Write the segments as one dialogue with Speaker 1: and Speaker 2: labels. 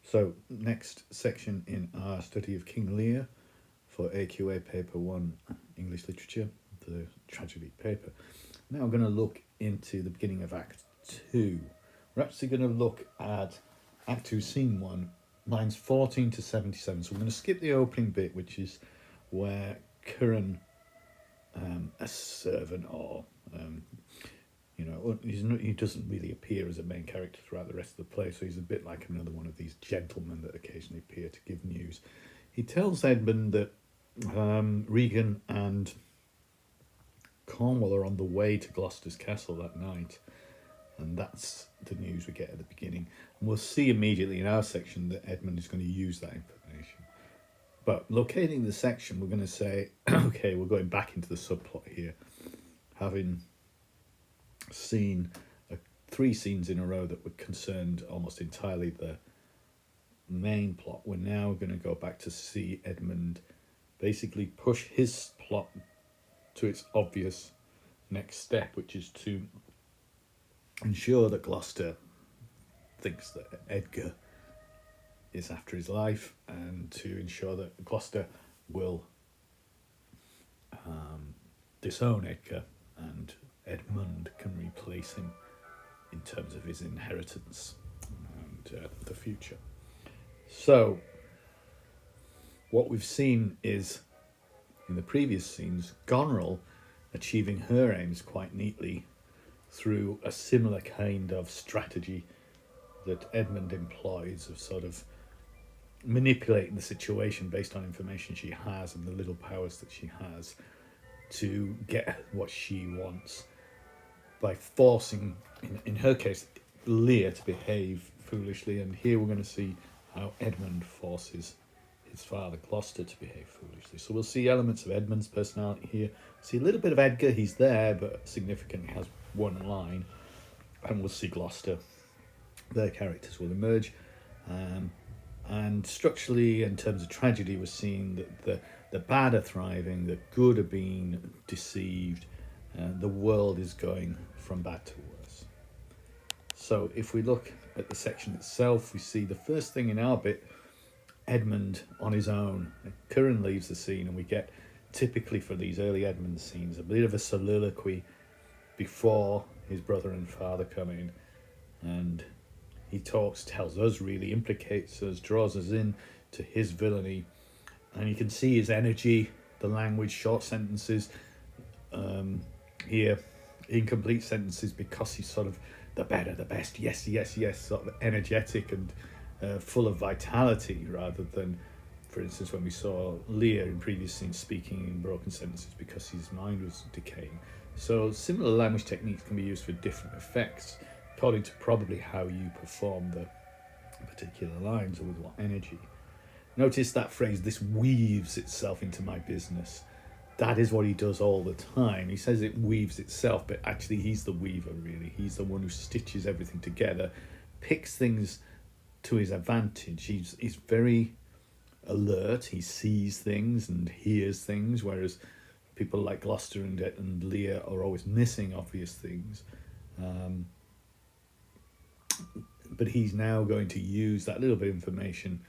Speaker 1: So, next section in our study of King Lear for AQA Paper 1 English Literature, the tragedy paper. Now we're going to look into the beginning of Act 2. We're actually going to look at Act 2, Scene 1, lines 14 to 77. So we're going to skip the opening bit, which is where Curran, a servant or he doesn't really appear as a main character throughout the rest of the play, so he's a bit like another one of these gentlemen that occasionally appear to give news. He tells Edmund that Regan and Cornwall are on the way to Gloucester's castle that night, and that's the news we get at the beginning. And we'll see immediately in our section that Edmund is going to use that information. But locating the section, we're going to say, okay, we're going back into the subplot here, having seen 3 scenes in a row that were concerned almost entirely the main plot. We're now going to go back to see Edmund basically push his plot to its obvious next step, which is to ensure that Gloucester thinks that Edgar is after his life, and to ensure that Gloucester will disown Edgar and Edmund can replace him in terms of his inheritance and the future. So, what we've seen is, in the previous scenes, Goneril achieving her aims quite neatly through a similar kind of strategy that Edmund employs of sort of manipulating the situation based on information she has and the little powers that she has to get what she wants, by forcing, in her case, Lear to behave foolishly. And here we're going to see how Edmund forces his father Gloucester to behave foolishly. So we'll see elements of Edmund's personality here. See a little bit of Edgar, he's there, but significantly has one line. And we'll see Gloucester. Their characters will emerge. And structurally, in terms of tragedy, we're seeing that the bad are thriving, the good are being deceived, the world is going from bad to worse. So if we look at the section itself, we see the first thing in our bit, Edmund on his own. Curran leaves the scene, and we get, typically for these early Edmund scenes, a bit of a soliloquy before his brother and father come in, and he talks, tells us, really implicates us, draws us in to his villainy, and you can see his energy, the language, short sentences, here, incomplete sentences, because he's sort of the better, the best, yes, yes, yes, sort of energetic and full of vitality, rather than, for instance, when we saw Lear in previous scenes speaking in broken sentences because his mind was decaying. So similar language techniques can be used for different effects, according to probably how you perform the particular lines or with what energy. Notice that phrase, this weaves itself into my business. That is what he does all the time. He says it weaves itself, but actually he's the weaver, really. He's the one who stitches everything together, picks things to his advantage. He's very alert. He sees things and hears things, whereas people like Gloucester and Lear are always missing obvious things. But he's now going to use that little bit of information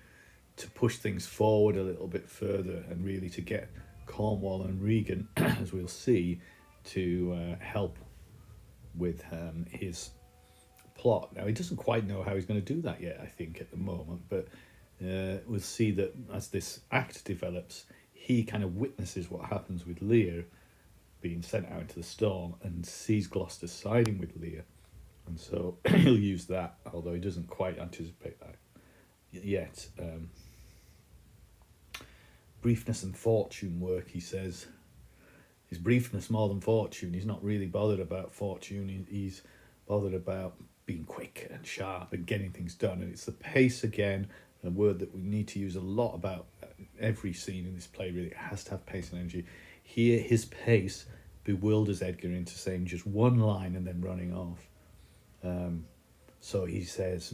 Speaker 1: to push things forward a little bit further, and really to get Cornwall and Regan, as we'll see, to help with his plot. Now, he doesn't quite know how he's going to do that yet, I think, at the moment, but we'll see that as this act develops, he kind of witnesses what happens with Lear being sent out into the storm and sees Gloucester siding with Lear. And so he'll use that, although he doesn't quite anticipate that yet. Briefness and fortune work, he says. Is briefness more than fortune? He's not really bothered about fortune. He's bothered about being quick and sharp and getting things done. And it's the pace again, a word that we need to use a lot about every scene in this play, really. It has to have pace and energy. Here, his pace bewilders Edgar into saying just one line and then running off. So he says,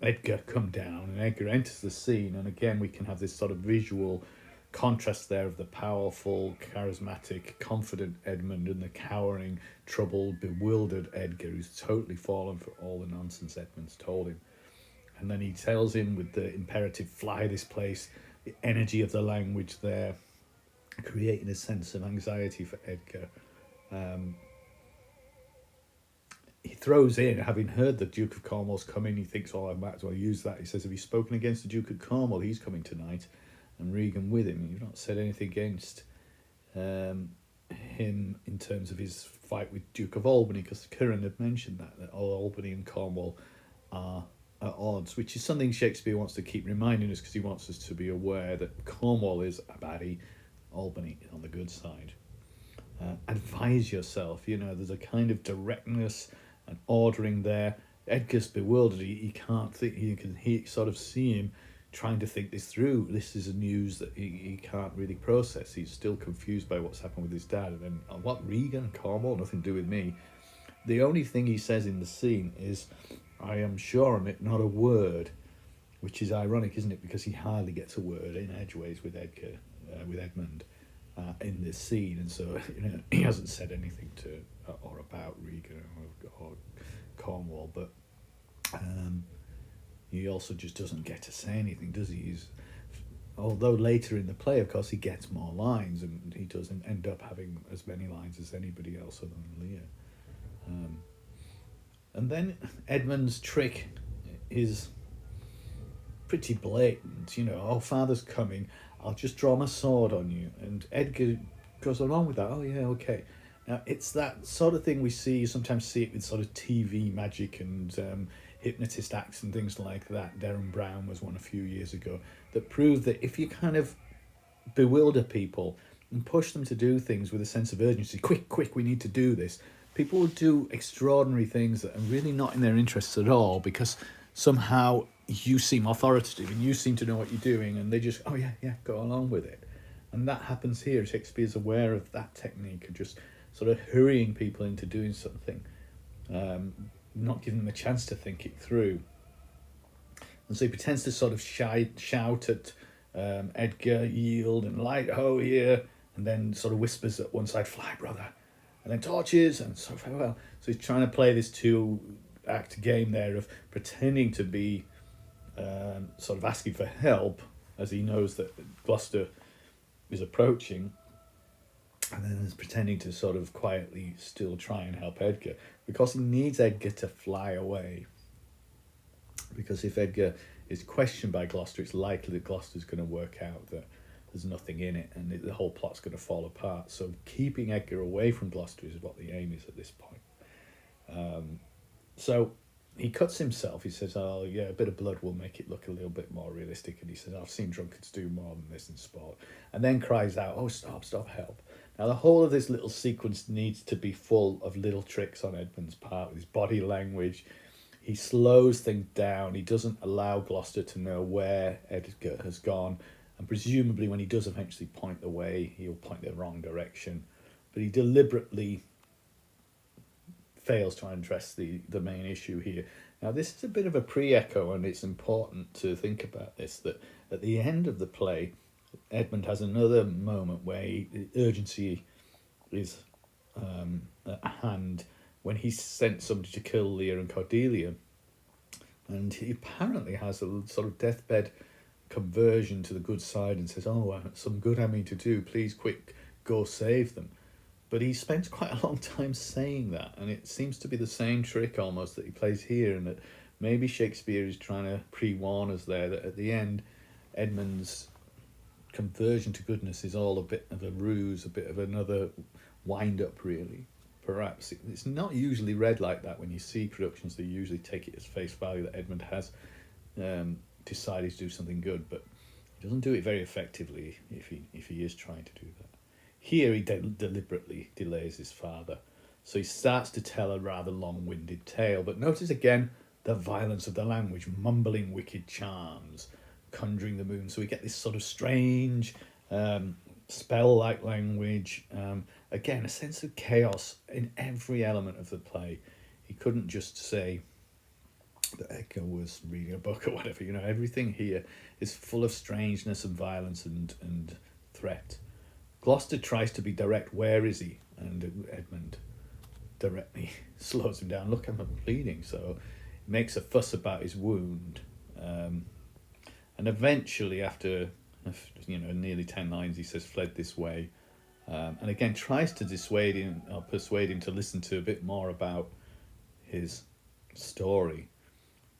Speaker 1: Edgar, come down, and Edgar enters the scene, and again we can have this sort of visual contrast there of the powerful, charismatic, confident Edmund and the cowering, troubled, bewildered Edgar, who's totally fallen for all the nonsense Edmund's told him. And then he tells him with the imperative, fly this place, the energy of the language there, creating a sense of anxiety for Edgar. He throws in, having heard the Duke of Cornwall's coming, he thinks, oh, I might as well use that. He says, have you spoken against the Duke of Cornwall? He's coming tonight. And Regan with him. You've not said anything against him in terms of his fight with Duke of Albany, because Curran had mentioned that Albany and Cornwall are at odds, which is something Shakespeare wants to keep reminding us, because he wants us to be aware that Cornwall is a baddie, Albany on the good side. Advise yourself, there's a kind of directness and ordering there. Edgar's bewildered. He can't think. He sort of see him trying to think this through. This is a news that he can't really process. He's still confused by what's happened with his dad. And then, what, Regan, Cornwall, nothing to do with me. The only thing he says in the scene is, I am sure on it, not a word, which is ironic, isn't it? Because he hardly gets a word in edgeways with Edmund in this scene. And so, he hasn't said anything to or about Regan or Cornwall, but he also just doesn't get to say anything, does he? Although later in the play, of course, he gets more lines, and he doesn't end up having as many lines as anybody else other than Lear. And then Edmund's trick is pretty blatant. Oh, father's coming, I'll just draw my sword on you. And Edgar goes along with that. Oh, yeah, okay. Now, it's that sort of thing you sometimes see it with sort of TV magic and hypnotist acts and things like that. Derren Brown was one a few years ago that proved that if you kind of bewilder people and push them to do things with a sense of urgency, quick, we need to do this, people will do extraordinary things that are really not in their interests at all, because somehow you seem authoritative and you seem to know what you're doing, and they just, oh yeah, go along with it. And that happens here. Shakespeare's aware of that technique of just sort of hurrying people into doing something, not giving them a chance to think it through. And so he pretends to sort of shout at Edgar, yield and light ho here, and then sort of whispers at one side, fly brother, and then torches, and so farewell. So he's trying to play this two-act game there of pretending to be sort of asking for help, as he knows that Gloucester is approaching, and then is pretending to sort of quietly still try and help Edgar, because he needs Edgar to fly away. Because if Edgar is questioned by Gloucester, it's likely that Gloucester's going to work out that there's nothing in it, and the whole plot's going to fall apart. So keeping Edgar away from Gloucester is what the aim is at this point. So he cuts himself. He says, oh yeah, a bit of blood will make it look a little bit more realistic. And he says, I've seen drunkards do more than this in sport. And then cries out, oh, stop, help. Now the whole of this little sequence needs to be full of little tricks on Edmund's part, with his body language. He slows things down. He doesn't allow Gloucester to know where Edgar has gone. And presumably when he does eventually point the way, he'll point the wrong direction. But he deliberately fails to address the main issue here. Now this is a bit of a pre-echo, and it's important to think about this, that at the end of the play, Edmund has another moment where urgency is at hand, when he sent somebody to kill Lear and Cordelia, and he apparently has a sort of deathbed conversion to the good side and says, oh, some good I mean to do, please quick, go save them. But he spends quite a long time saying that, and it seems to be the same trick almost that he plays here, and that maybe Shakespeare is trying to pre-warn us there that at the end, Edmund's conversion to goodness is all a bit of a ruse, a bit of another wind-up, really. Perhaps it's not usually read like that. When you see productions, they usually take it as face value that Edmund has decided to do something good, but he doesn't do it very effectively if he is trying to do that. Here he deliberately delays his father, so he starts to tell a rather long-winded tale. But notice again the violence of the language, mumbling wicked charms, conjuring the moon. So we get this sort of strange spell-like language. Again, a sense of chaos in every element of the play. He couldn't just say that Edgar was reading a book or whatever. Everything here is full of strangeness and violence and threat. Gloucester tries to be direct. Where is he? And Edmund directly slows him down. Look, I'm bleeding. So he makes a fuss about his wound. And eventually, after nearly 10 lines, he says, "Fled this way," and again tries to dissuade him or persuade him to listen to a bit more about his story.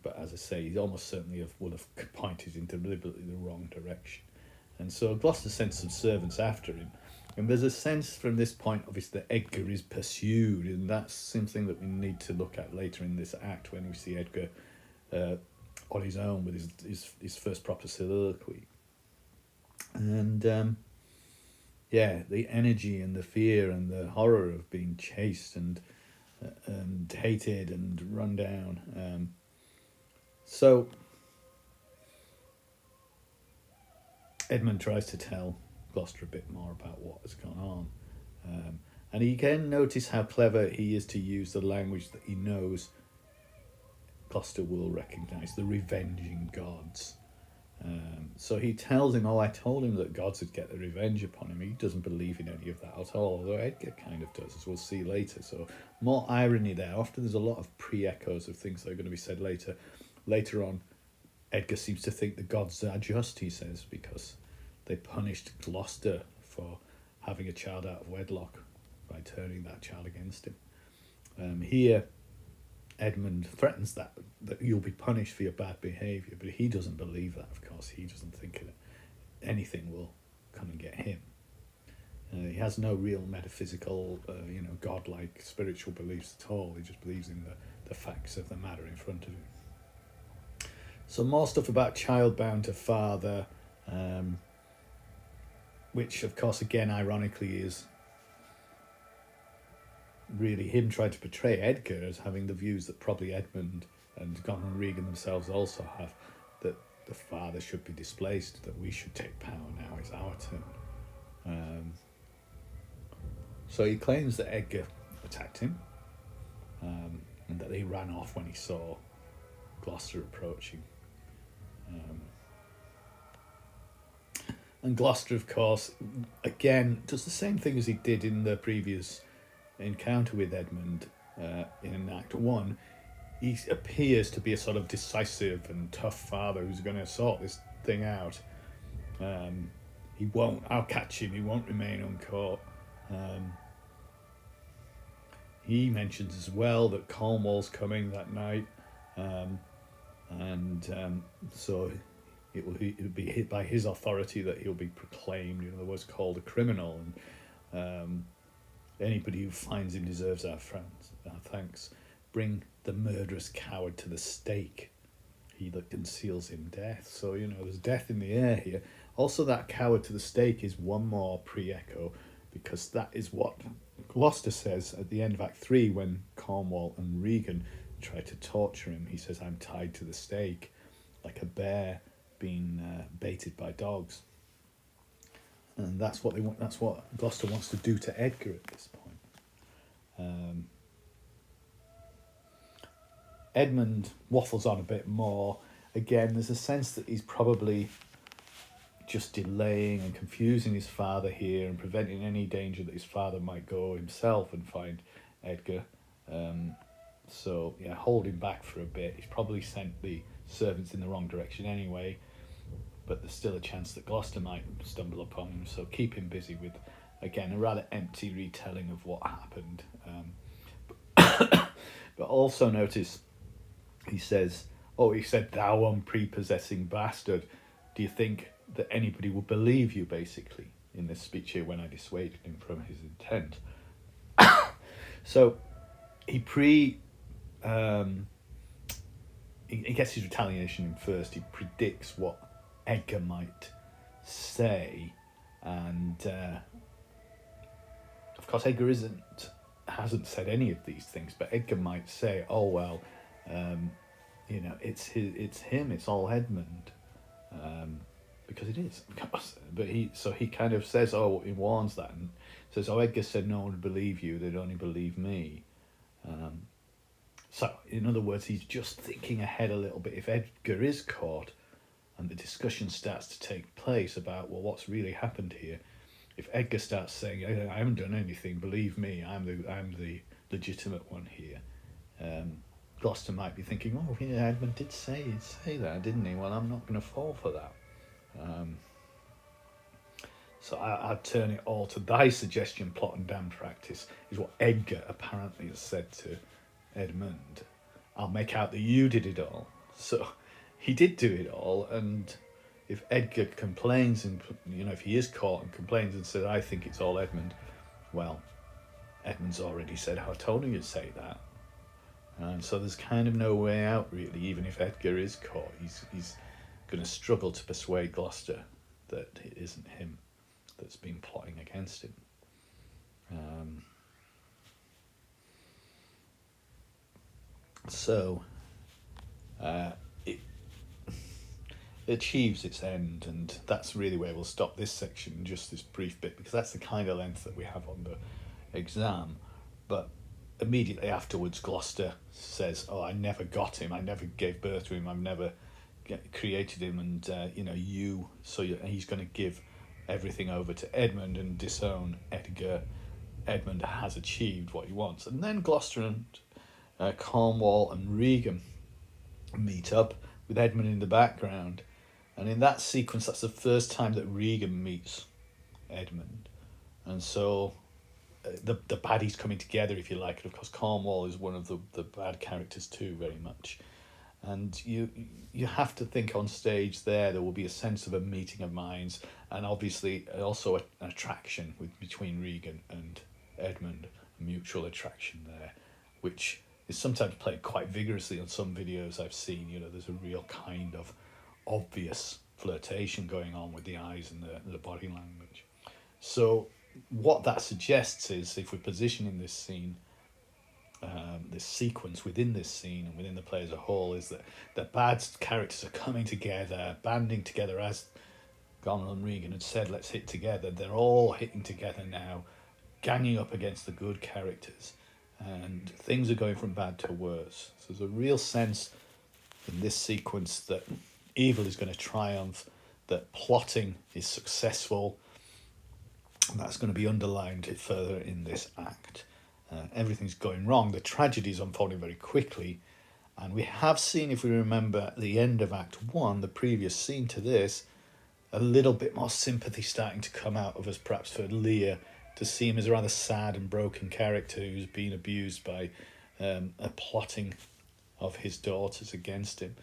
Speaker 1: But as I say, he almost certainly would have pointed in deliberately the wrong direction. And so Gloucester sends some servants after him. And there's a sense from this point, obviously, that Edgar is pursued, and that's something that we need to look at later in this act when we see Edgar on his own with his first proper soliloquy. And the energy and the fear and the horror of being chased and hated and run down. So Edmund tries to tell Gloucester a bit more about what has gone on. And you can notice how clever he is to use the language that he knows Gloucester will recognise, the revenging gods. So he tells him, I told him that gods would get the revenge upon him. He doesn't believe in any of that at all, although Edgar kind of does, as we'll see later. So more irony there. Often there's a lot of pre-echoes of things that are going to be said later. Later on, Edgar seems to think the gods are just, he says, because they punished Gloucester for having a child out of wedlock by turning that child against him. Here, Edmund threatens that you'll be punished for your bad behaviour, but he doesn't believe that, of course. He doesn't think that anything will come and get him. He has no real metaphysical, godlike spiritual beliefs at all. He just believes in the facts of the matter in front of him. So more stuff about child bound to father, which, of course, again, ironically, is really him trying to portray Edgar as having the views that probably Edmund and Goneril and Regan themselves also have, that the father should be displaced, that we should take power now, it's our turn. So he claims that Edgar attacked him, and that he ran off when he saw Gloucester approaching. And Gloucester, of course, again, does the same thing as he did in the previous encounter with Edmund in Act 1. He appears to be a sort of decisive and tough father who's going to sort this thing out. I'll catch him, he won't remain uncaught. He mentions as well that Cornwall's coming that night, so it will be hit by his authority that he'll be proclaimed, in other words, called a criminal, and anybody who finds him deserves our thanks. Bring the murderous coward to the stake, he that conceals him death. So, there's death in the air here. Also, that coward to the stake is one more pre-echo, because that is what Gloucester says at the end of Act 3 when Cornwall and Regan try to torture him. He says, I'm tied to the stake, like a bear being baited by dogs. And that's what they want. That's what Gloucester wants to do to Edgar at this point. Edmund waffles on a bit more. Again, there's a sense that he's probably just delaying and confusing his father here and preventing any danger that his father might go himself and find Edgar. Hold him back for a bit. He's probably sent the servants in the wrong direction anyway, but there's still a chance that Gloucester might stumble upon him, so keep him busy with, again, a rather empty retelling of what happened. But also notice he said, thou unprepossessing bastard, do you think that anybody will believe you, basically, in this speech here when I dissuaded him from his intent? So he gets his retaliation in first. He predicts what Edgar might say, and of course Edgar hasn't said any of these things, but Edgar might say, it's him, it's all Edmund, because it is, of course. But he kind of says, he warns that and says, Edgar said no one would believe you, they'd only believe me. So, in other words, he's just thinking ahead a little bit. If Edgar is caught and the discussion starts to take place about, what's really happened here, if Edgar starts saying, I haven't done anything, believe me, I'm the legitimate one here, Gloucester might be thinking, oh, yeah, Edmund did say that, didn't he? Well, I'm not going to fall for that. So I'd turn it all to thy suggestion, plot and damn practice, is what Edgar apparently has said to Edmund. I'll make out that you did it all. So he did do it all, and if Edgar complains and, if he is caught and complains and says, I think it's all Edmund, well, Edmund's already said how Tony would say that. And so there's kind of no way out, really, even if Edgar is caught. He's going to struggle to persuade Gloucester that it isn't him that's been plotting against him. It achieves its end, and that's really where we'll stop this section, just this brief bit, because that's the kind of length that we have on the exam. But immediately afterwards, Gloucester says, oh, I never got him, I never gave birth to him, I've never created him, and he's going to give everything over to Edmund and disown Edgar. Edmund has achieved what he wants. And then Gloucester and Cornwall and Regan meet up with Edmund in the background, and in that sequence, that's the first time that Regan meets Edmund. And so the baddies coming together, if you like. And of course, Cornwall is one of the bad characters too, very much. And you have to think on stage there will be a sense of a meeting of minds, and obviously also an attraction between Regan and Edmund, a mutual attraction there, which is sometimes played quite vigorously on some videos I've seen. There's a real kind of obvious flirtation going on with the eyes and the body language. So what that suggests is, if we're positioning this scene, this sequence within this scene and within the play as a whole, is that the bad characters are coming together, banding together, as Cornwall and Regan had said, let's hit together. They're all hitting together now, ganging up against the good characters, and things are going from bad to worse. So there's a real sense in this sequence that evil is going to triumph, that plotting is successful, and that's going to be underlined further in this act. Everything's going wrong. The tragedy is unfolding very quickly, and we have seen, if we remember, at the end of Act 1, the previous scene to this, a little bit more sympathy starting to come out of us, perhaps for Lear, to see him as a rather sad and broken character who's been abused by a plotting of his daughters against him.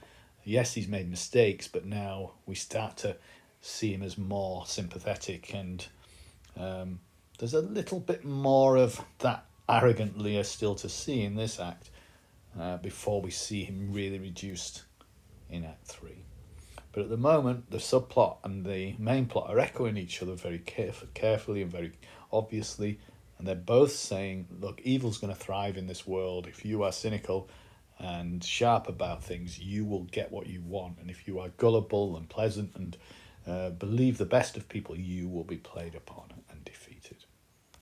Speaker 1: Yes, he's made mistakes, but now we start to see him as more sympathetic, and there's a little bit more of that arrogant Lear still to see in this act, before we see him really reduced in Act 3. But at the moment, the subplot and the main plot are echoing each other very carefully and very obviously, and they're both saying, look, evil's going to thrive in this world. If you are cynical and sharp about things, you will get what you want, and if you are gullible and pleasant and believe the best of people, you will be played upon.